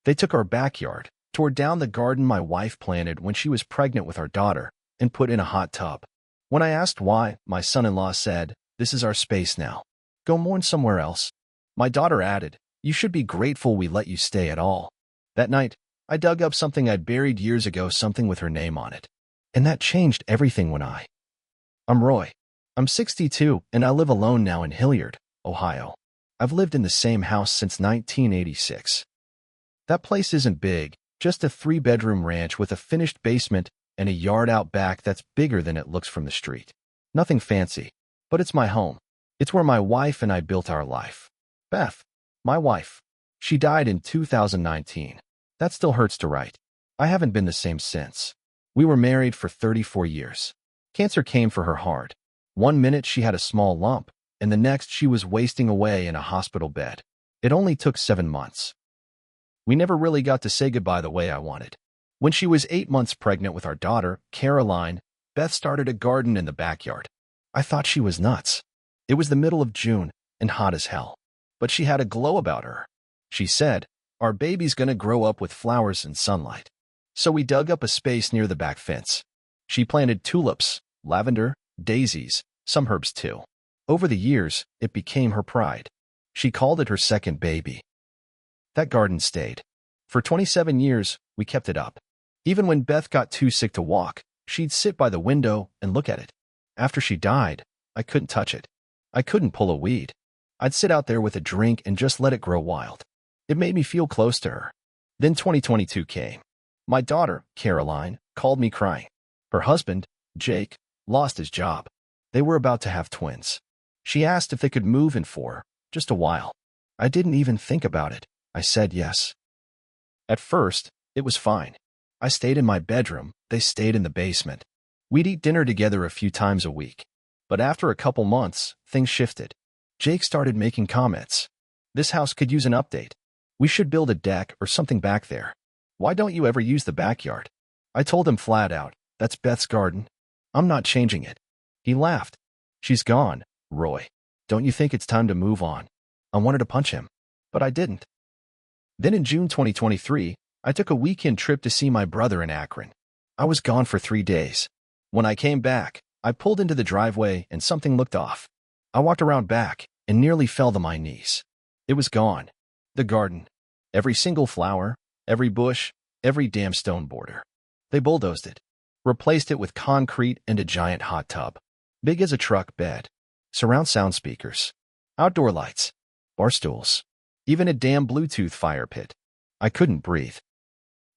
They took our backyard, tore down the garden my wife planted when she was pregnant with our daughter, and put in a hot tub. When I asked why, my son-in-law said, "This is our space now. Go mourn somewhere else." My daughter added, "You should be grateful we let you stay at all." That night, I dug up something I'd buried years ago, something with her name on it. And that changed everything I'm Roy. I'm 62, and I live alone now in Hilliard, Ohio. I've lived in the same house since 1986. That place isn't big, just a 3-bedroom ranch with a finished basement and a yard out back that's bigger than it looks from the street. Nothing fancy, but it's my home. It's where my wife and I built our life. Beth, my wife, she died in 2019. That still hurts to write. I haven't been the same since. We were married for 34 years. Cancer came for her hard. One minute she had a small lump, and the next she was wasting away in a hospital bed. It only took 7 months. We never really got to say goodbye the way I wanted. When she was 8 months pregnant with our daughter, Caroline, Beth started a garden in the backyard. I thought she was nuts. It was the middle of June and hot as hell. But she had a glow about her. She said, "Our baby's gonna grow up with flowers and sunlight." So we dug up a space near the back fence. She planted tulips, lavender, daisies, some herbs too. Over the years, it became her pride. She called it her second baby. That garden stayed. For 27 years, we kept it up. Even when Beth got too sick to walk, she'd sit by the window and look at it. After she died, I couldn't touch it. I couldn't pull a weed. I'd sit out there with a drink and just let it grow wild. It made me feel close to her. Then 2022 came. My daughter, Caroline, called me crying. Her husband, Jake, lost his job. They were about to have twins. She asked if they could move in for just a while. I didn't even think about it. I said yes. At first, it was fine. I stayed in my bedroom, they stayed in the basement. We'd eat dinner together a few times a week. But after a couple months, things shifted. Jake started making comments. "This house could use an update. We should build a deck or something back there. Why don't you ever use the backyard?" I told him flat out, "That's Beth's garden. I'm not changing it." He laughed. "She's gone, Roy. Don't you think it's time to move on?" I wanted to punch him, but I didn't. Then in June 2023, I took a weekend trip to see my brother in Akron. I was gone for 3 days. When I came back, I pulled into the driveway and something looked off. I walked around back and nearly fell to my knees. It was gone. The garden. Every single flower, every bush, every damn stone border. They bulldozed it. Replaced it with concrete and a giant hot tub. Big as a truck bed. Surround sound speakers. Outdoor lights. Bar stools. Even a damn Bluetooth fire pit. I couldn't breathe.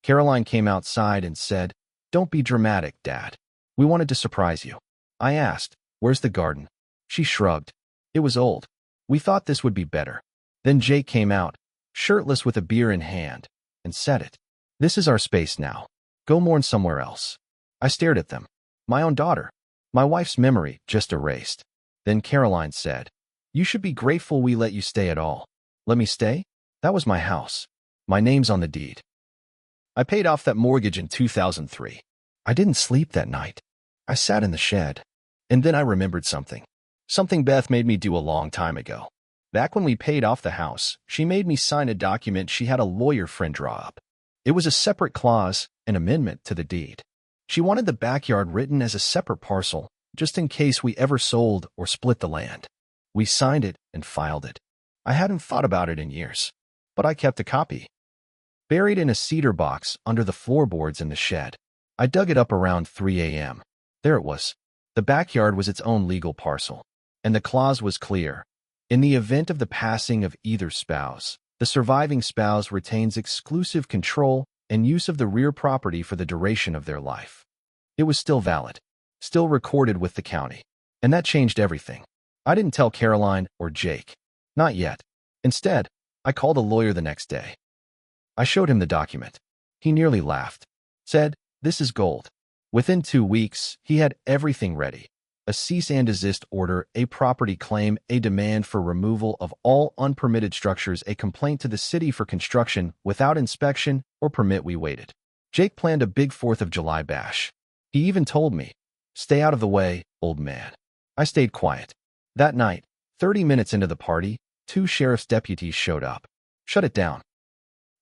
Caroline came outside and said, "Don't be dramatic, Dad. We wanted to surprise you." I asked, "Where's the garden?" She shrugged. It was old. We thought this would be better. Then Jake came out, shirtless with a beer in hand, and said it. "This is our space now. Go mourn somewhere else." I stared at them. My own daughter. My wife's memory just erased. Then Caroline said, "You should be grateful we let you stay at all." Let me stay? That was my house. My name's on the deed. I paid off that mortgage in 2003. I didn't sleep that night. I sat in the shed. And then I remembered something. Something Beth made me do a long time ago. Back when we paid off the house, she made me sign a document she had a lawyer friend draw up. It was a separate clause, an amendment to the deed. She wanted the backyard written as a separate parcel, just in case we ever sold or split the land. We signed it and filed it. I hadn't thought about it in years, but I kept a copy. Buried in a cedar box under the floorboards in the shed. I dug it up around 3 a.m. There it was. The backyard was its own legal parcel, and the clause was clear. In the event of the passing of either spouse, the surviving spouse retains exclusive control and use of the rear property for the duration of their life. It was still valid, still recorded with the county, and that changed everything. I didn't tell Caroline or Jake. Not yet. Instead, I called a lawyer the next day. I showed him the document. He nearly laughed. Said, "This is gold." Within 2 weeks, he had everything ready. A cease and desist order, a property claim, a demand for removal of all unpermitted structures, a complaint to the city for construction without inspection or permit. We waited. Jake planned a big 4th of July bash. He even told me, "Stay out of the way, old man." I stayed quiet. That night, 30 minutes into the party, 2 sheriff's deputies showed up. "Shut it down."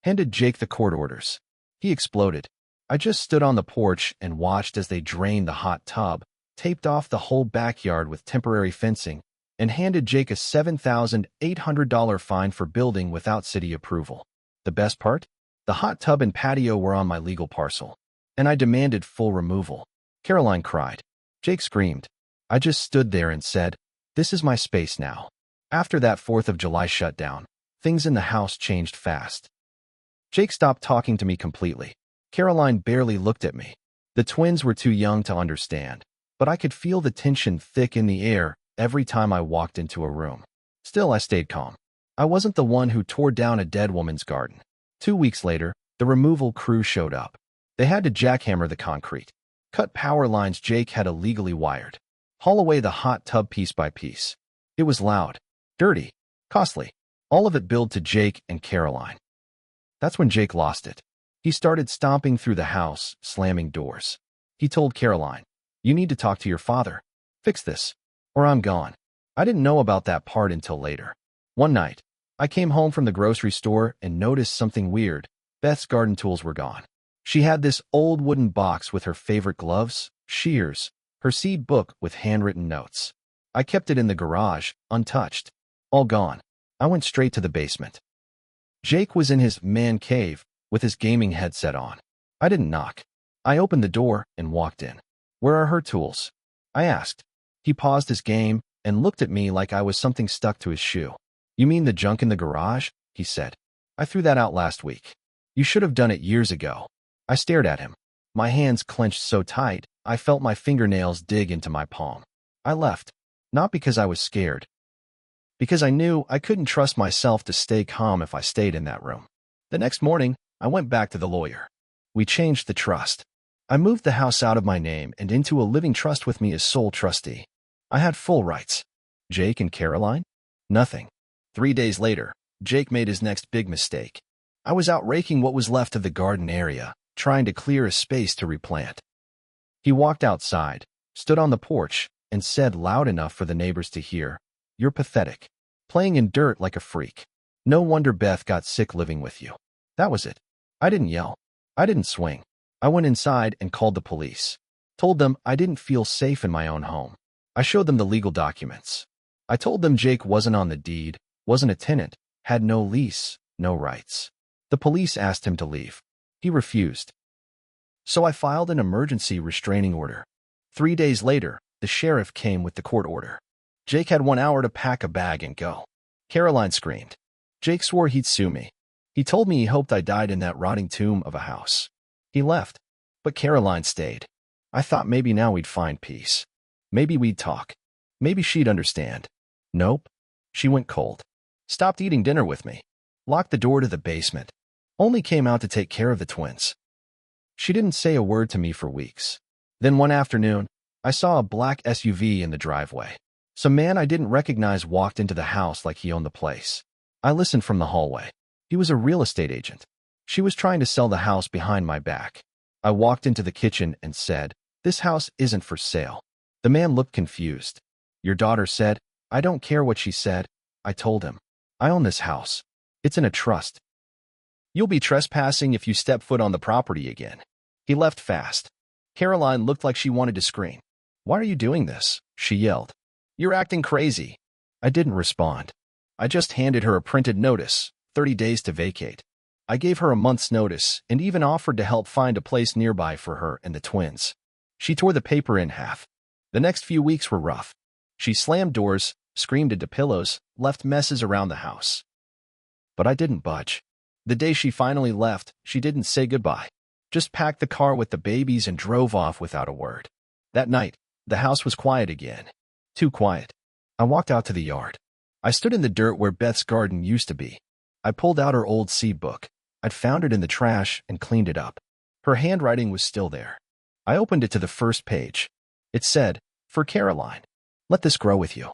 handed Jake the court orders. He exploded. I just stood on the porch and watched as they drained the hot tub, taped off the whole backyard with temporary fencing, and handed Jake a $7,800 fine for building without city approval. The best part? The hot tub and patio were on my legal parcel, and I demanded full removal. Caroline cried. Jake screamed. I just stood there and said, "This is my space now." After that 4th of July shutdown, things in the house changed fast. Jake stopped talking to me completely. Caroline barely looked at me. The twins were too young to understand, but I could feel the tension thick in the air every time I walked into a room. Still, I stayed calm. I wasn't the one who tore down a dead woman's garden. 2 weeks later, the removal crew showed up. They had to jackhammer the concrete, cut power lines Jake had illegally wired, haul away the hot tub piece by piece. It was loud, dirty, costly, all of it billed to Jake and Caroline. That's when Jake lost it. He started stomping through the house, slamming doors. He told Caroline, "You need to talk to your father. Fix this, or I'm gone." I didn't know about that part until later. One night, I came home from the grocery store and noticed something weird. Beth's garden tools were gone. She had this old wooden box with her favorite gloves, shears, her seed book with handwritten notes. I kept it in the garage, untouched. All gone. I went straight to the basement. Jake was in his man cave with his gaming headset on. I didn't knock. I opened the door and walked in. "Where are her tools?" I asked. He paused his game and looked at me like I was something stuck to his shoe. "You mean the junk in the garage?" he said. "I threw that out last week. You should have done it years ago." I stared at him. My hands clenched so tight, I felt my fingernails dig into my palm. I left, not because I was scared, because I knew I couldn't trust myself to stay calm if I stayed in that room. The next morning, I went back to the lawyer. We changed the trust. I moved the house out of my name and into a living trust with me as sole trustee. I had full rights. Jake and Caroline? Nothing. 3 days later, Jake made his next big mistake. I was out raking what was left of the garden area, trying to clear a space to replant. He walked outside, stood on the porch, and said loud enough for the neighbors to hear, "You're pathetic. Playing in dirt like a freak. No wonder Beth got sick living with you." That was it. I didn't yell. I didn't swing. I went inside and called the police. Told them I didn't feel safe in my own home. I showed them the legal documents. I told them Jake wasn't on the deed, wasn't a tenant, had no lease, no rights. The police asked him to leave. He refused. So I filed an emergency restraining order. 3 days later, the sheriff came with the court order. Jake had 1 hour to pack a bag and go. Caroline screamed. Jake swore he'd sue me. He told me he hoped I died in that rotting tomb of a house. He left, but Caroline stayed. I thought maybe now we'd find peace. Maybe we'd talk. Maybe she'd understand. Nope. She went cold. Stopped eating dinner with me. Locked the door to the basement. Only came out to take care of the twins. She didn't say a word to me for weeks. Then one afternoon, I saw a black SUV in the driveway. Some man I didn't recognize walked into the house like he owned the place. I listened from the hallway. He was a real estate agent. She was trying to sell the house behind my back. I walked into the kitchen and said, "This house isn't for sale." The man looked confused. "Your daughter said." "I don't care what she said." I told him. "I own this house. It's in a trust. You'll be trespassing if you step foot on the property again." He left fast. Caroline looked like she wanted to scream. "Why are you doing this?" she yelled. "You're acting crazy." I didn't respond. I just handed her a printed notice, 30 days to vacate. I gave her a month's notice and even offered to help find a place nearby for her and the twins. She tore the paper in half. The next few weeks were rough. She slammed doors, screamed into pillows, left messes around the house. But I didn't budge. The day she finally left, she didn't say goodbye. Just packed the car with the babies and drove off without a word. That night, the house was quiet again. Too quiet. I walked out to the yard. I stood in the dirt where Beth's garden used to be. I pulled out her old seed book. I'd found it in the trash and cleaned it up. Her handwriting was still there. I opened it to the first page. It said, "For Caroline, let this grow with you."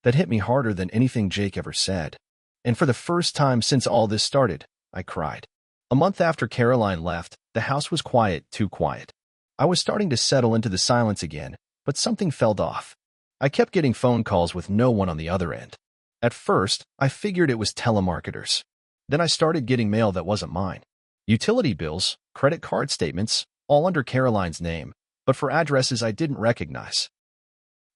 That hit me harder than anything Jake ever said. And for the first time since all this started, I cried. A month after Caroline left, the house was quiet, too quiet. I was starting to settle into the silence again, but something felt off. I kept getting phone calls with no one on the other end. At first, I figured it was telemarketers. Then I started getting mail that wasn't mine. Utility bills, credit card statements, all under Caroline's name, but for addresses I didn't recognize.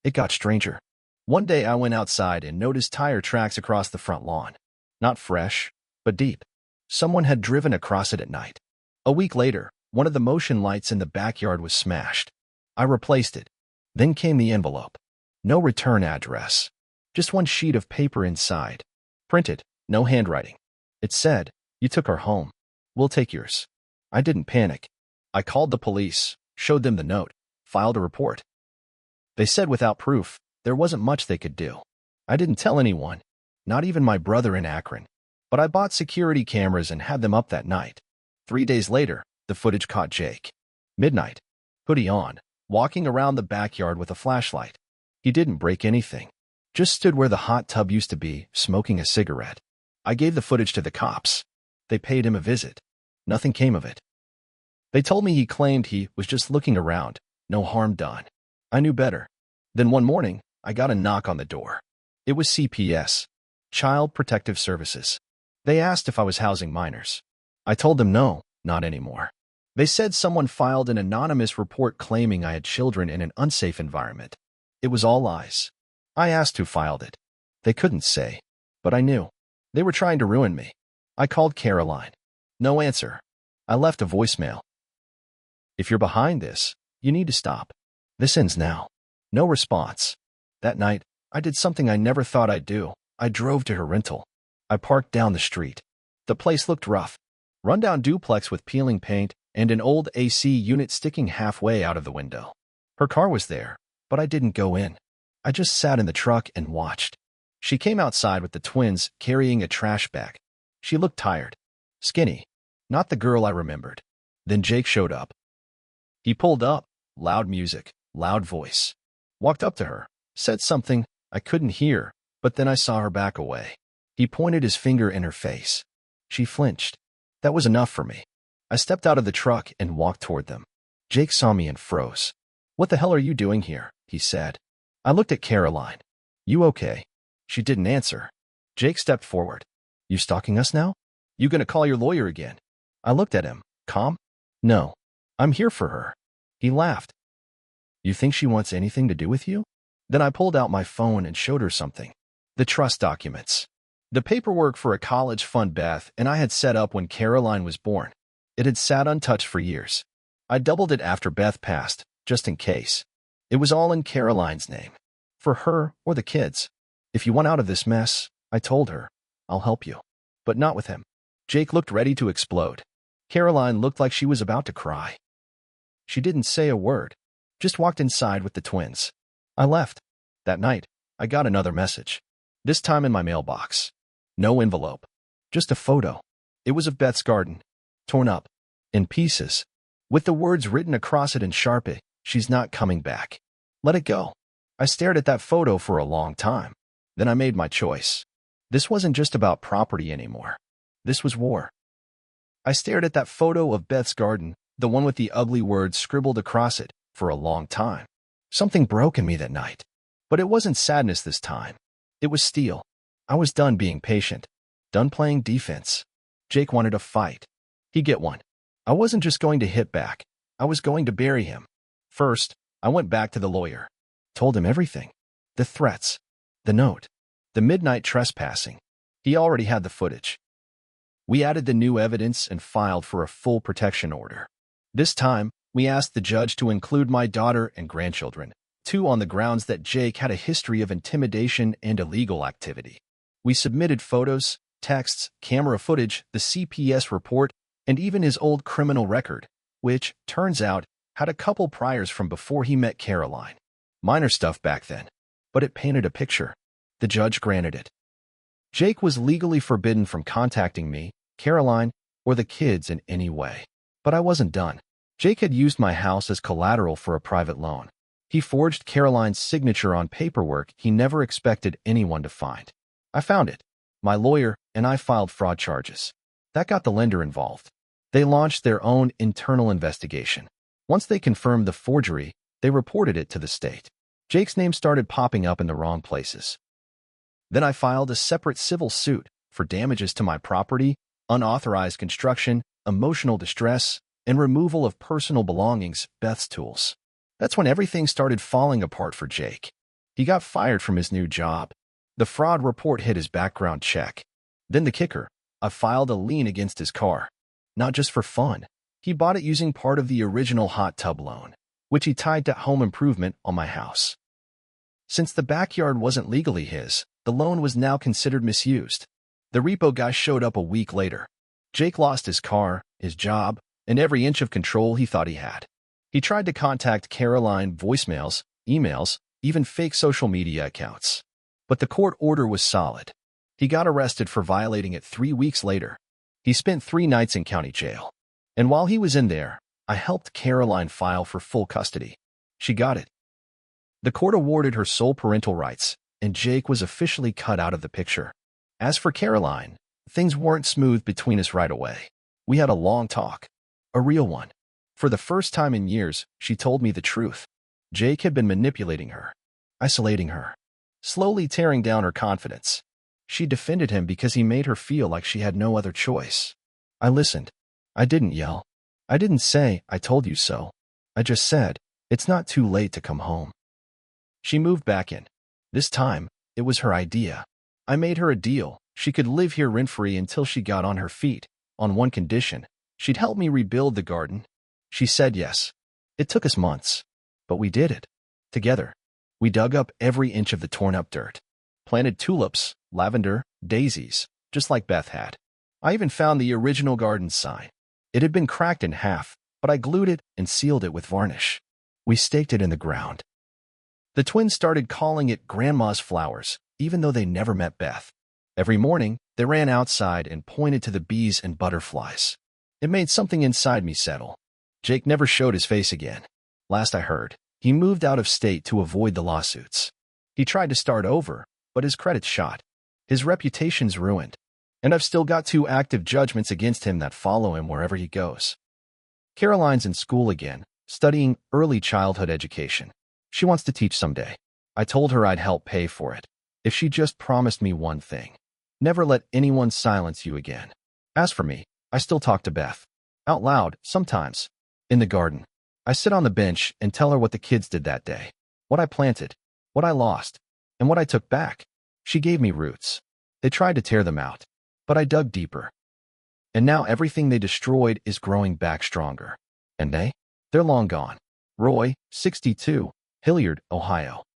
It got stranger. One day I went outside and noticed tire tracks across the front lawn. Not fresh, but deep. Someone had driven across it at night. A week later, one of the motion lights in the backyard was smashed. I replaced it. Then came the envelope. No return address. Just one sheet of paper inside. Printed, no handwriting. It said, "You took our home. We'll take yours." I didn't panic. I called the police, showed them the note, filed a report. They said without proof, there wasn't much they could do. I didn't tell anyone, not even my brother in Akron. But I bought security cameras and had them up that night. 3 days later, the footage caught Jake. Midnight, hoodie on, walking around the backyard with a flashlight. He didn't break anything. Just stood where the hot tub used to be, smoking a cigarette. I gave the footage to the cops. They paid him a visit. Nothing came of it. They told me he claimed he was just looking around, no harm done. I knew better. Then one morning, I got a knock on the door. It was CPS, Child Protective Services. They asked if I was housing minors. I told them no, not anymore. They said someone filed an anonymous report claiming I had children in an unsafe environment. It was all lies. I asked who filed it. They couldn't say, but I knew. They were trying to ruin me. I called Caroline. No answer. I left a voicemail. "If you're behind this, you need to stop. This ends now." No response. That night, I did something I never thought I'd do. I drove to her rental. I parked down the street. The place looked rough. Rundown duplex with peeling paint and an old AC unit sticking halfway out of the window. Her car was there, but I didn't go in. I just sat in the truck and watched. She came outside with the twins carrying a trash bag. She looked tired. Skinny. Not the girl I remembered. Then Jake showed up. He pulled up, loud music, loud voice. Walked up to her, said something I couldn't hear, but then I saw her back away. He pointed his finger in her face. She flinched. That was enough for me. I stepped out of the truck and walked toward them. Jake saw me and froze. "What the hell are you doing here?" he said. I looked at Caroline. "You okay?" She didn't answer. Jake stepped forward. "You stalking us now? You gonna call your lawyer again?" I looked at him. Calm? "No. I'm here for her." He laughed. "You think she wants anything to do with you?" Then I pulled out my phone and showed her something. The trust documents. The paperwork for a college fund Beth and I had set up when Caroline was born. It had sat untouched for years. I doubled it after Beth passed, just in case. It was all in Caroline's name. For her or the kids. "If you want out of this mess," I told her, "I'll help you." But not with him. Jake looked ready to explode. Caroline looked like she was about to cry. She didn't say a word. Just walked inside with the twins. I left. That night, I got another message. This time in my mailbox. No envelope. Just a photo. It was of Beth's garden. Torn up. In pieces. With the words written across it in Sharpie, "She's not coming back. Let it go." I stared at that photo for a long time. Then I made my choice. This wasn't just about property anymore. This was war. I stared at that photo of Beth's garden, the one with the ugly words scribbled across it, for a long time. Something broke in me that night. But it wasn't sadness this time. It was steel. I was done being patient. Done playing defense. Jake wanted a fight. He'd get one. I wasn't just going to hit back. I was going to bury him. First, I went back to the lawyer. Told him everything. The threats. The note. The midnight trespassing. He already had the footage. We added the new evidence and filed for a full protection order. This time, we asked the judge to include my daughter and grandchildren, too, on the grounds that Jake had a history of intimidation and illegal activity. We submitted photos, texts, camera footage, the CPS report, and even his old criminal record, which, turns out, had a couple priors from before he met Caroline. Minor stuff back then, but it painted a picture. The judge granted it. Jake was legally forbidden from contacting me, Caroline, or the kids in any way. But I wasn't done. Jake had used my house as collateral for a private loan. He forged Caroline's signature on paperwork he never expected anyone to find. I found it. My lawyer and I filed fraud charges. That got the lender involved. They launched their own internal investigation. Once they confirmed the forgery, they reported it to the state. Jake's name started popping up in the wrong places. Then I filed a separate civil suit, for damages to my property, unauthorized construction, emotional distress, and removal of personal belongings, Beth's tools. That's when everything started falling apart for Jake. He got fired from his new job. The fraud report hit his background check. Then the kicker, I filed a lien against his car. Not just for fun. He bought it using part of the original hot tub loan, which he tied to home improvement on my house. Since the backyard wasn't legally his, the loan was now considered misused. The repo guy showed up a week later. Jake lost his car, his job, and every inch of control he thought he had. He tried to contact Caroline, voicemails, emails, even fake social media accounts. But the court order was solid. He got arrested for violating it 3 weeks later. He spent 3 nights in county jail. And while he was in there, I helped Caroline file for full custody. She got it. The court awarded her sole parental rights, and Jake was officially cut out of the picture. As for Caroline, things weren't smooth between us right away. We had a long talk. A real one. For the first time in years, she told me the truth. Jake had been manipulating her, isolating her, slowly tearing down her confidence. She defended him because he made her feel like she had no other choice. I listened. I didn't yell. I didn't say, I told you so. I just said, it's not too late to come home. She moved back in. This time, it was her idea. I made her a deal. She could live here rent-free until she got on her feet, on one condition. She'd help me rebuild the garden. She said yes. It took us months, but we did it. Together. We dug up every inch of the torn-up dirt. Planted tulips, lavender, daisies, just like Beth had. I even found the original garden sign. It had been cracked in half, but I glued it and sealed it with varnish. We staked it in the ground. The twins started calling it Grandma's Flowers, even though they never met Beth. Every morning, they ran outside and pointed to the bees and butterflies. It made something inside me settle. Jake never showed his face again. Last I heard, he moved out of state to avoid the lawsuits. He tried to start over, but his credit's shot. His reputation's ruined. And I've still got 2 active judgments against him that follow him wherever he goes. Caroline's in school again, studying early childhood education. She wants to teach someday. I told her I'd help pay for it, if she just promised me one thing. Never let anyone silence you again. As for me, I still talk to Beth. Out loud, sometimes. In the garden. I sit on the bench and tell her what the kids did that day. What I planted. What I lost. And what I took back. She gave me roots. They tried to tear them out. But I dug deeper. And now everything they destroyed is growing back stronger. And they're long gone. Roy, 62, Hilliard, Ohio.